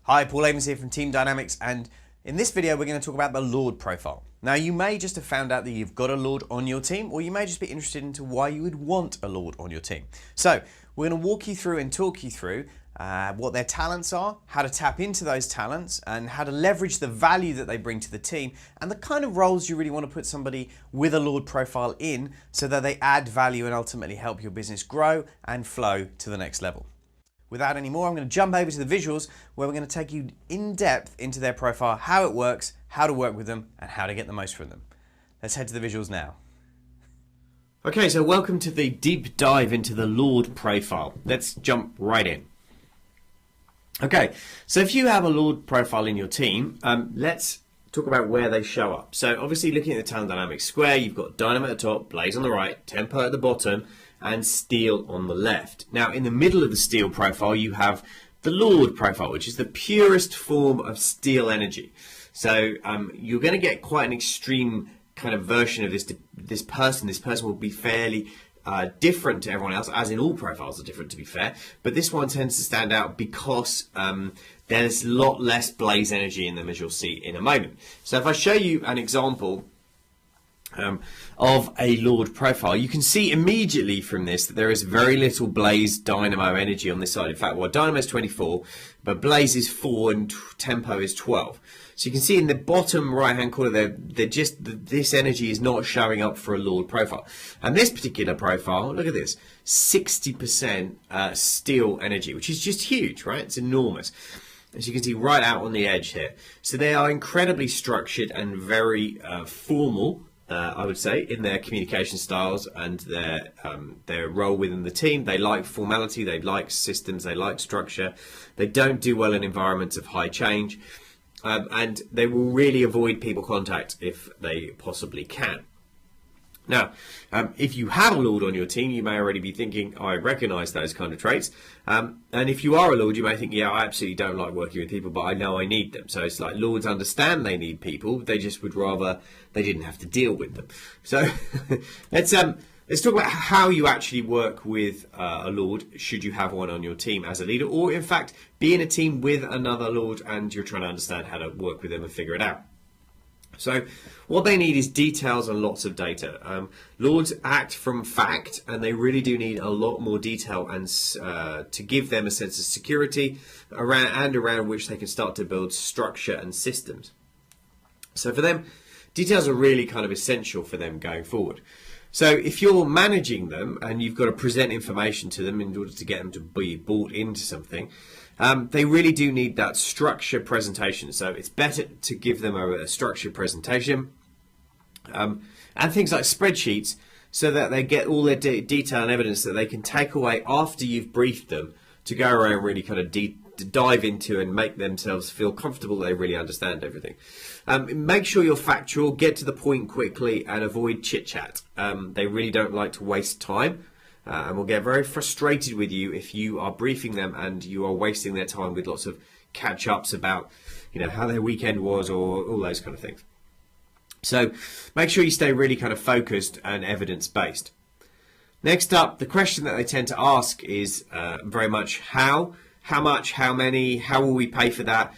Hi, Paul Abrams here from Team Dynamics, and in this video we're going to talk about the Lord profile. Now, you may just have found out that you've got a Lord on your team, or you may just be interested into why you would want a Lord on your team. So we're going to walk you through and talk you through what their talents are, how to tap into those talents, and how to leverage the value that they bring to the team, and the kind of roles you really want to put somebody with a Lord profile in so that they add value and ultimately help your business grow and flow to the next level. Without any more, I'm going to jump over to the visuals where we're going to take you in depth into their profile, how it works, how to work with them, and how to get the most from them. Let's head to the visuals now. Okay, so welcome to the deep dive into the Lord profile. Let's jump right in. Okay, so if you have a Lord profile in your team, let's talk about where they show up. So obviously looking at the Talent Dynamics square, you've got Dynamo at the top, Blaze on the right, Tempo at the bottom, and Steel on the left. Now, in the middle of the Steel profile, you have the Lord profile, which is the purest form of Steel energy. So you're going to get quite an extreme kind of version of this person. This person will be fairly different to everyone else, as in all profiles are different, to be fair. But this one tends to stand out because there's a lot less Blaze energy in them, as you'll see in a moment. So if I show you an example of a Lord profile, you can see immediately from this that there is very little Blaze Dynamo energy on this side. In fact, well, Dynamo is 24, but Blaze is 4 and Tempo is 12. So you can see in the bottom right hand corner this energy is not showing up for a Lord profile. And this particular profile, look at this, 60% Steel energy, which is just huge, right? It's enormous, as you can see right out on the edge here. So they are incredibly structured and very formal, I would say, in their communication styles and their role within the team. They like formality, they like systems, they like structure. They don't do well in environments of high change, and they will really avoid people contact if they possibly can. Now, if you have a Lord on your team, you may already be thinking, I recognise those kind of traits. And if you are a Lord, you may think, yeah, I absolutely don't like working with people, but I know I need them. So it's like Lords understand they need people. They just would rather they didn't have to deal with them. So let's talk about how you actually work with a Lord, should you have one on your team as a leader, or in fact, be in a team with another Lord and you're trying to understand how to work with them and figure it out. So what they need is details and lots of data. Lords act from fact, and they really do need a lot more detail and to give them a sense of security around which they can start to build structure and systems. So for them, details are really kind of essential for them going forward. So if you're managing them and you've got to present information to them in order to get them to be bought into something, they really do need that structured presentation. So it's better to give them a structured presentation and things like spreadsheets, so that they get all their detail and evidence that they can take away after you've briefed them to go around and really kind of dive into and make themselves feel comfortable that they really understand everything. Make sure you're factual, get to the point quickly, and avoid chit-chat. They really don't like to waste time. And will get very frustrated with you if you are briefing them and you are wasting their time with lots of catch-ups about, how their weekend was or all those kind of things. So make sure you stay really kind of focused and evidence-based. Next up, the question that they tend to ask is very much how much, how many, how will we pay for that?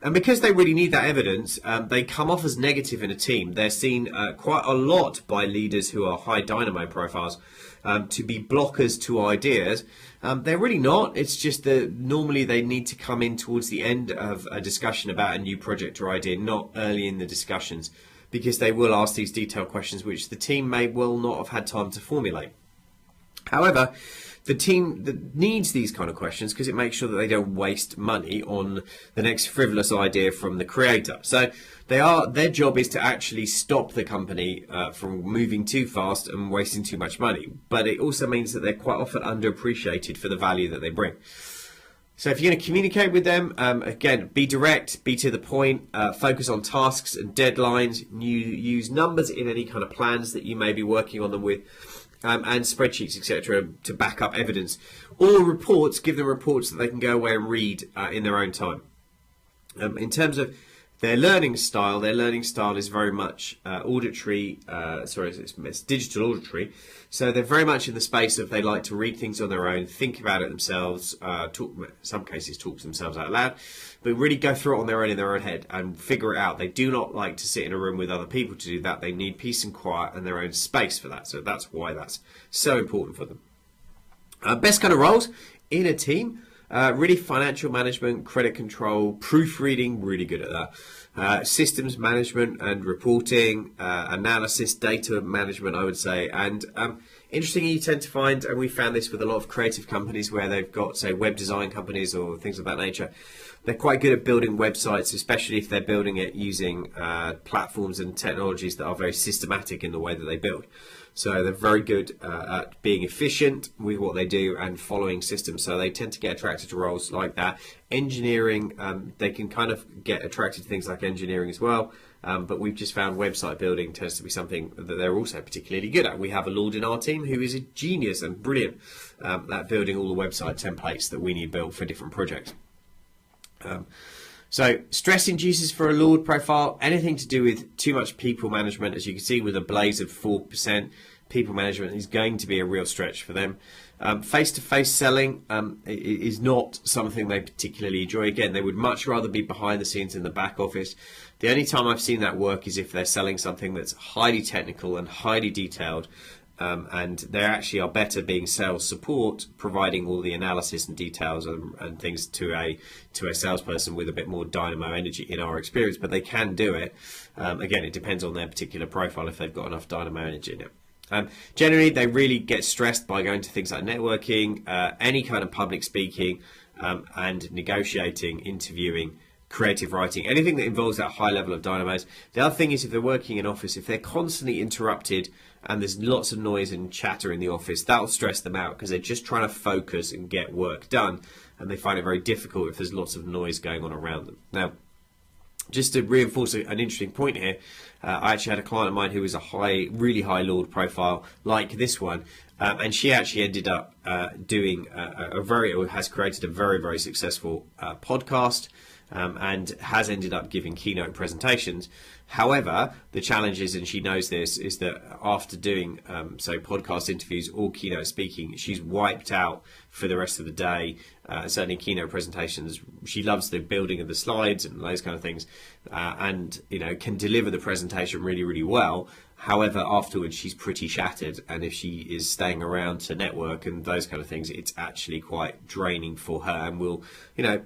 And because they really need that evidence, they come off as negative in a team. They're seen quite a lot by leaders who are high Dynamo profiles to be blockers to ideas. They're really not. It's just that normally they need to come in towards the end of a discussion about a new project or idea, not early in the discussions, because they will ask these detailed questions which the team may well not have had time to formulate. However, the team that needs these kind of questions because it makes sure that they don't waste money on the next frivolous idea from the creator. So their job is to actually stop the company from moving too fast and wasting too much money. But it also means that they're quite often underappreciated for the value that they bring. So if you're going to communicate with them, again, be direct, be to the point, focus on tasks and deadlines, use numbers in any kind of plans that you may be working on them with, and spreadsheets, etc., to back up evidence. Or reports, give them reports that they can go away and read in their own time. In terms of Their learning style is very much auditory. It's digital auditory. So they're very much in the space of they like to read things on their own, think about it themselves, some cases talk to themselves out loud, but really go through it on their own in their own head and figure it out. They do not like to sit in a room with other people to do that. They need peace and quiet and their own space for that. So that's why that's so important for them. Best kind of roles in a team. Really financial management, credit control, proofreading, really good at that. Systems management and reporting, analysis, data management, I would say. And interestingly, you tend to find, and we found this with a lot of creative companies where they've got, say, web design companies or things of that nature, they're quite good at building websites, especially if they're building it using platforms and technologies that are very systematic in the way that they build. So they're very good at being efficient with what they do and following systems. So they tend to get attracted to roles like that. Engineering, they can kind of get attracted to things like engineering as well. But we've just found website building tends to be something that they're also particularly good at. We have a Lord in our team who is a genius and brilliant at building all the website templates that we need built for different projects. So stress inducers for a Lord profile, anything to do with too much people management, as you can see with a blaze of 4%, people management is going to be a real stretch for them. Face-to-face selling is not something they particularly enjoy. Again, they would much rather be behind the scenes in the back office. The only time I've seen that work is if they're selling something that's highly technical and highly detailed. And they actually are better being sales support, providing all the analysis and details and things to a salesperson with a bit more dynamo energy in our experience. But they can do it. Again, it depends on their particular profile if they've got enough dynamo energy in it. Generally, they really get stressed by going to things like networking, any kind of public speaking, and negotiating, interviewing, creative writing, anything that involves that high level of dynamos. The other thing is if they're working in office, if they're constantly interrupted and there's lots of noise and chatter in the office, that'll stress them out because they're just trying to focus and get work done, and they find it very difficult if there's lots of noise going on around them. Now, just to reinforce an interesting point here, I actually had a client of mine who was a really high Lord profile like this one, and she actually ended up has created a very, very successful podcast. And has ended up giving keynote presentations. However, the challenge is, and she knows this, is that after doing podcast interviews or keynote speaking, she's wiped out for the rest of the day. Certainly keynote presentations, she loves the building of the slides and those kind of things, and can deliver the presentation really, really well. However, afterwards she's pretty shattered, and if she is staying around to network and those kind of things, it's actually quite draining for her and will,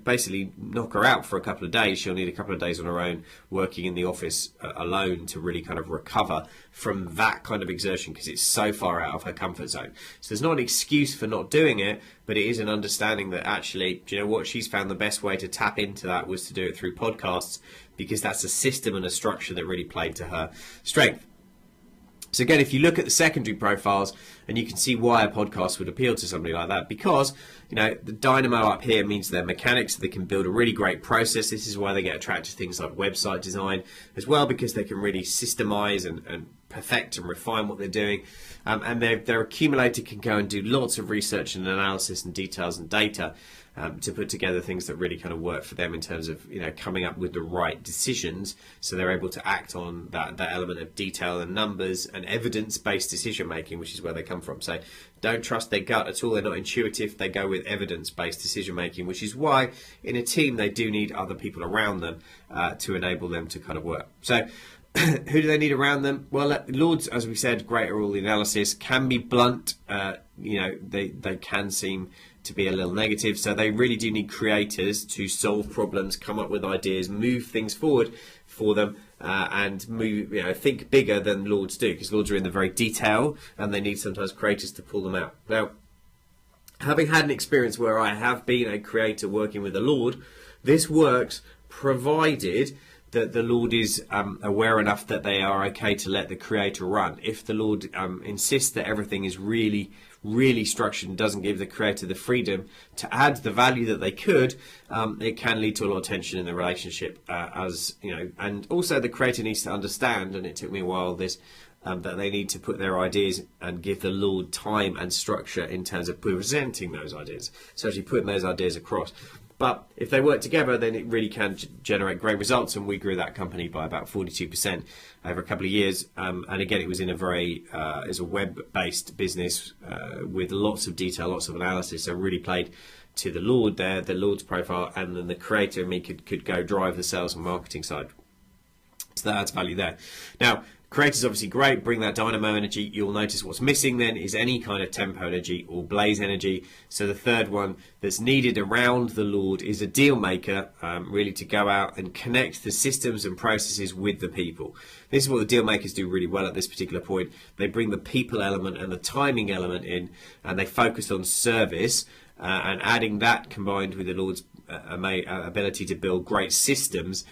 basically knock her out for a couple of days. She'll need a couple of days on her own working in the office alone to really kind of recover from that kind of exertion because it's so far out of her comfort zone. So there's not an excuse for not doing it, but it is an understanding that actually, do you know what, she's found the best way to tap into that was to do it through podcasts because that's a system and a structure that really played to her strength. So again, if you look at the secondary profiles, and you can see why a podcast would appeal to somebody like that, because the dynamo up here means they're mechanics, so they can build a really great process. This is why they get attracted to things like website design as well, because they can really systemize and perfect and refine what they're doing. And their accumulator can go and do lots of research and analysis and details and data to put together things that really kind of work for them in terms of coming up with the right decisions, so they're able to act on that element of detail and numbers and evidence-based decision making, which is where they come from. So don't trust their gut at all. They're not intuitive. They go with evidence-based decision making, which is why in a team they do need other people around them to enable them to kind of work. So who do they need around them? Well, Lords, as we said, great at all the analysis, can be blunt. They can seem to be a little negative, so they really do need creators to solve problems, come up with ideas, move things forward for them, and move, think bigger than Lords do, because Lords are in the very detail and they need sometimes creators to pull them out. Now, having had an experience where I have been a creator working with a Lord, this works provided that the Lord is aware enough that they are okay to let the creator run. If the Lord insists that everything is really, really structured and doesn't give the creator the freedom to add the value that they could, it can lead to a lot of tension in the relationship. And also the creator needs to understand, and it took me a while, that they need to put their ideas and give the Lord time and structure in terms of presenting those ideas, so actually putting those ideas across. But if they work together, then it really can generate great results. And we grew that company by about 42% over a couple of years. And again, it was in is a web-based business with lots of detail, lots of analysis. So really played to the Lord there, the Lord's profile, and then the creator and me could go drive the sales and marketing side. So that adds value there. Now, creator's obviously great, bring that dynamo energy. You'll notice what's missing then is any kind of tempo energy or blaze energy. So the third one that's needed around the Lord is a deal maker, really to go out and connect the systems and processes with the people. This is what the deal makers do really well at this particular point. They bring the people element and the timing element in, and they focus on service. And adding that combined with the Lord's ability to build great systems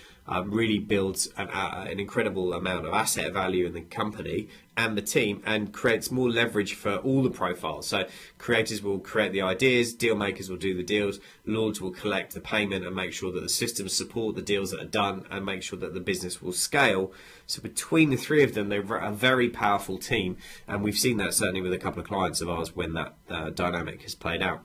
really builds an incredible amount of asset value in the company and the team, and creates more leverage for all the profiles. So creators will create the ideas, deal makers will do the deals, Lords will collect the payment and make sure that the systems support the deals that are done and make sure that the business will scale. So between the three of them, they're a very powerful team, and we've seen that certainly with a couple of clients of ours when that dynamic has played out.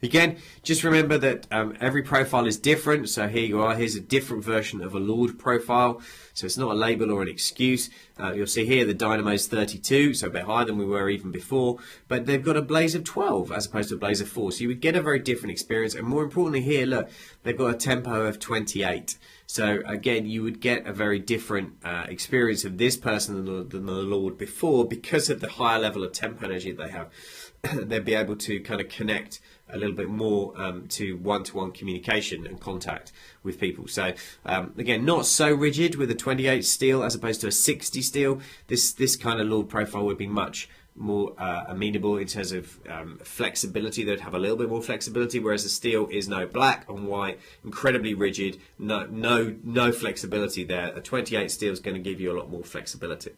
Again, just remember that every profile is different. So here you are. Here's a different version of a Lord profile. So it's not a label or an excuse. You'll see here the dynamo's 32, so a bit higher than we were even before. But they've got a blaze of 12 as opposed to a blaze of 4. So you would get a very different experience. And more importantly here, look, they've got a tempo of 28. So again, you would get a very different experience of this person than the Lord before because of the higher level of tempo energy that they have. They'll be able to kind of connect a little bit more to one-to-one communication and contact with people. So again, not so rigid with a 28 steel as opposed to a 60 steel. This kind of Lord profile would be much more amenable in terms of flexibility. They'd have a little bit more flexibility, whereas the steel is no black and white, incredibly rigid, no flexibility there. A 28 steel is going to give you a lot more flexibility.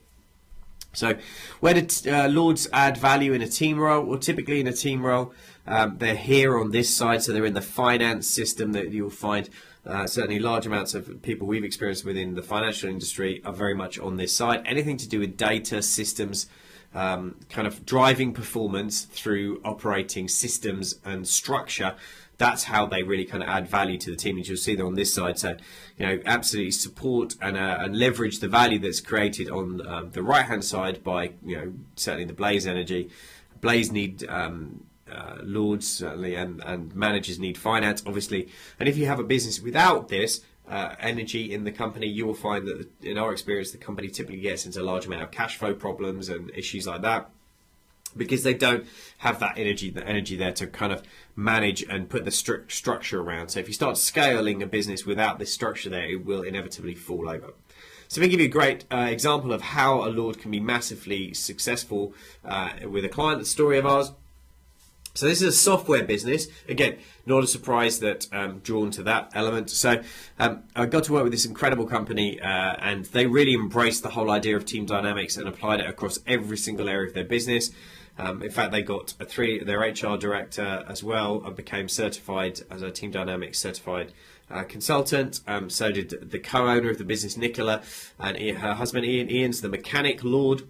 So where do Lords add value in a team role? Well, typically in a team role, they're here on this side, so they're in the finance system that you'll find certainly large amounts of people we've experienced within the financial industry are very much on this side. Anything to do with data, systems, kind of driving performance through operating systems and structure. That's how they really kind of add value to the team, and you'll see them on this side. So, absolutely support and leverage the value that's created on the right-hand side by, certainly the blaze energy. Blaze need Lords certainly, and managers need finance, obviously. And if you have a business without this energy in the company, you will find that, in our experience, the company typically gets into a large amount of cash flow problems and issues like that, because they don't have that energy there to kind of manage and put the structure around. So if you start scaling a business without this structure there, it will inevitably fall over. So let me give you a great example of how a Lord can be massively successful with a client, the story of ours. So this is a software business. Again, not a surprise that I'm drawn to that element. So I got to work with this incredible company, and they really embraced the whole idea of team dynamics and applied it across every single area of their business. In fact, they got their HR director as well and became certified as a Team Dynamics certified consultant. So did the co-owner of the business, Nicola, and her husband, Ian. Ian's the mechanic Lord,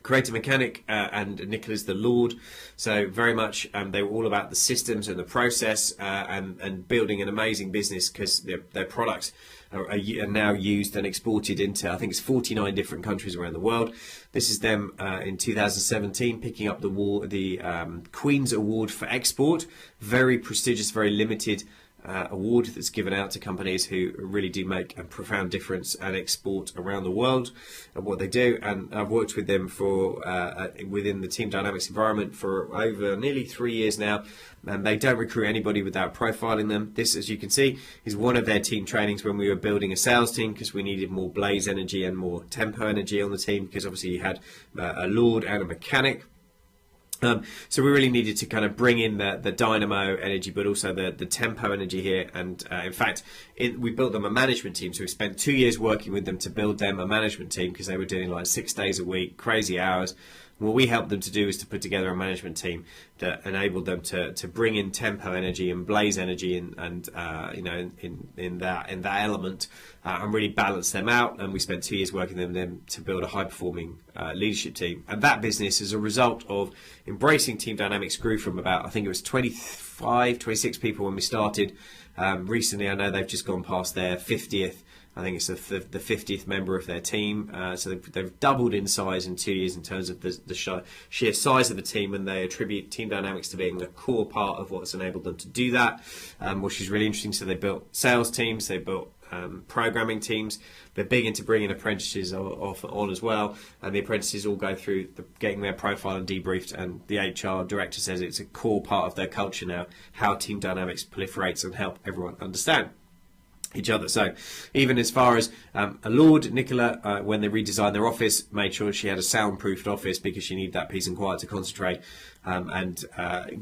creative mechanic, and Nicola's the Lord. So very much they were all about the systems and the process and building an amazing business, because their products are now used and exported into, I think it's 49 different countries around the world. This is them in 2017 picking up the Queen's Award for Export. Very prestigious, very limited award that's given out to companies who really do make a profound difference and export around the world and what they do. And I've worked with them for within the Team Dynamics environment for over nearly 3 years now, and they don't recruit anybody without profiling them. This, as you can see, is one of their team trainings when we were building a sales team, because we needed more blaze energy and more tempo energy on the team, because obviously you had a Lord and a mechanic. So we really needed to kind of bring in the dynamo energy, but also the tempo energy here. And in fact, we built them a management team. So we spent 2 years working with them to build them a management team, because they were doing like 6 days a week, crazy hours, What we helped them to do is to put together a management team that enabled them to bring in tempo energy and blaze energy and in that element and really balance them out. And we spent 2 years working with them to build a high performing leadership team. And that business, as a result of embracing team dynamics, grew from about, I think it was 25, 26 people when we started. Recently, I know they've just gone past their 50th. I think it's the 50th member of their team. So they've doubled in size in 2 years in terms of the sheer size of the team, and they attribute team dynamics to being a core part of what's enabled them to do that, which is really interesting. So they built sales teams, they built programming teams. They're big into bringing apprentices on as well, and the apprentices all go through getting their profile and debriefed, and the HR director says it's a core part of their culture now, how team dynamics proliferates and help everyone understand each other. So even as far as Alord, Nicola, when they redesigned their office, made sure she had a soundproofed office because she needed that peace and quiet to concentrate and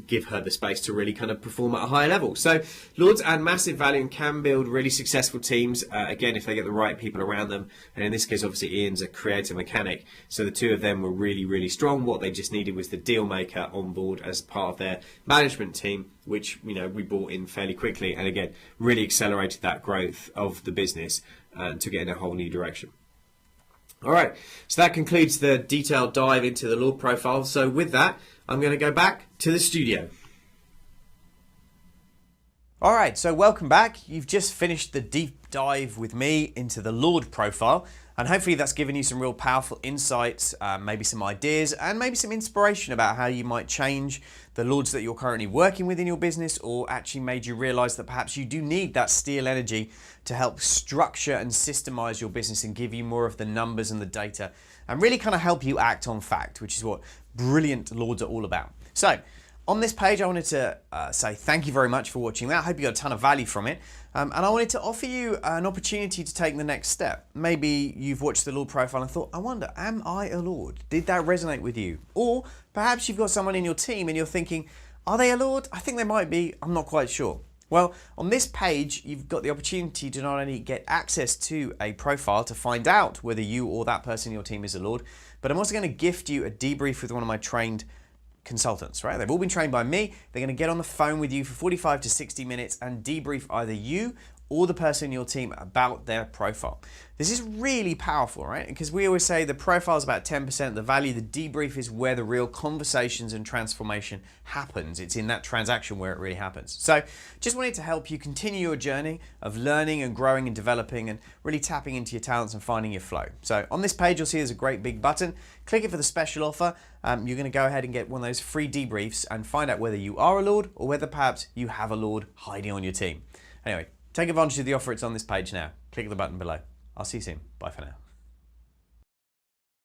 give her the space to really kind of perform at a higher level. So Lords add massive value and can build really successful teams, again, if they get the right people around them. And in this case, obviously, Ian's a creative mechanic. So the two of them were really, really strong. What they just needed was the deal maker on board as part of their management team, which, you know, we brought in fairly quickly. And again, really accelerated that growth of the business and took it in a whole new direction. All right, so that concludes the detailed dive into the Lord profile. So with that, I'm going to go back to the studio. All right, so welcome back. You've just finished the deep dive with me into the Lord profile, and hopefully that's given you some real powerful insights, maybe some ideas, and maybe some inspiration about how you might change the Lords that you're currently working with in your business, or actually made you realize that perhaps you do need that steel energy to help structure and systemize your business and give you more of the numbers and the data and really kind of help you act on fact, which is what brilliant Lords are all about. So on this page, I wanted to say thank you very much for watching that. I hope you got a ton of value from it. And I wanted to offer you an opportunity to take the next step. Maybe you've watched the Lord profile and thought, I wonder, am I a Lord? Did that resonate with you? Or perhaps you've got someone in your team and you're thinking, are they a Lord? I think they might be. I'm not quite sure. Well, on this page, you've got the opportunity to not only get access to a profile to find out whether you or that person in your team is a Lord, but I'm also going to gift you a debrief with one of my trained consultants, right? They've all been trained by me. They're going to get on the phone with you for 45 to 60 minutes and debrief either you or the person in your team about their profile. This is really powerful, right? Because we always say the profile is about 10% of the value. The debrief is where the real conversations and transformation happens. It's in that transaction where it really happens. So just wanted to help you continue your journey of learning and growing and developing and really tapping into your talents and finding your flow. So on this page, you'll see there's a great big button. Click it for the special offer. You're going to go ahead and get one of those free debriefs and find out whether you are a Lord or whether perhaps you have a Lord hiding on your team. Anyway, take advantage of the offer. It's on this page now. Click the button below. I'll see you soon. Bye for now.